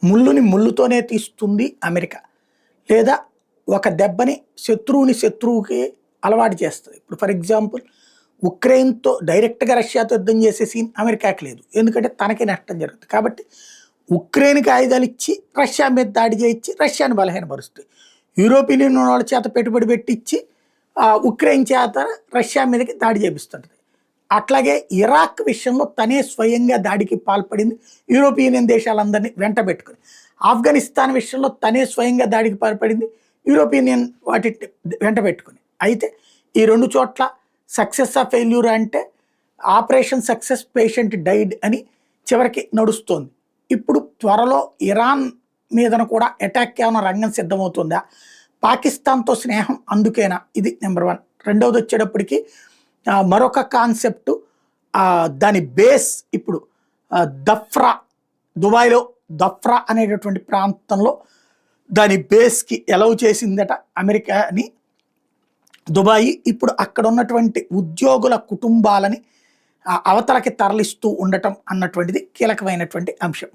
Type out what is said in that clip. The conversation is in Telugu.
ముళ్ళుని ముళ్ళుతోనే తీస్తుంది అమెరికా, లేదా ఒక దెబ్బని శత్రువుకి అలవాటు చేస్తుంది. ఇప్పుడు ఫర్ ఎగ్జాంపుల్ ఉక్రెయిన్తో డైరెక్ట్గా రష్యాతో యుద్ధం చేసే సీన్ అమెరికాకి లేదు, ఎందుకంటే తనకి నష్టం జరుగుతుంది. కాబట్టి ఉక్రెయిన్కి ఆయుధాలు ఇచ్చి రష్యా మీద దాడి చేయించి రష్యాని బలహీనపరుస్తుంది. యూరోపియన్ యూనియన్ వాళ్ళ చేత పెట్టుబడి పెట్టించి ఉక్రెయిన్ చేత రష్యా మీదకి దాడి చేపిస్తుంటుంది. అట్లాగే ఇరాక్ విషయంలో తనే స్వయంగా దాడికి పాల్పడింది, యూరోపియన్ యూనియన్ దేశాలందరినీ వెంట పెట్టుకుని. ఆఫ్ఘనిస్తాన్ విషయంలో తనే స్వయంగా దాడికి పాల్పడింది, యూరోపియన్ యూనియన్ వాటి వెంట పెట్టుకుని. అయితే ఈ రెండు చోట్ల సక్సెస్ ఆ ఫెయిల్యూర్ అంటే ఆపరేషన్ సక్సెస్ పేషెంట్ డైడ్ అని చివరికి నడుస్తోంది. ఇప్పుడు త్వరలో ఇరాన్ మీదను కూడా అటాక్ ఏమైనా రంగం సిద్ధమవుతుందా, పాకిస్తాన్తో స్నేహం అందుకేనా, ఇది నెంబర్ 1. రెండవది వచ్చేటప్పటికి మరొక కాన్సెప్టు, దాని బేస్ ఇప్పుడు దఫ్రా, దుబాయ్లో దఫ్రా అనేటటువంటి ప్రాంతంలో దాని బేస్కి ఎలవ్ చేసిందట అమెరికాని దుబాయ్. ఇప్పుడు అక్కడ ఉన్నటువంటి ఉద్యోగుల కుటుంబాలని అవతలకి తరలిస్తూ ఉండటం అన్నటువంటిది కీలకమైనటువంటి అంశం.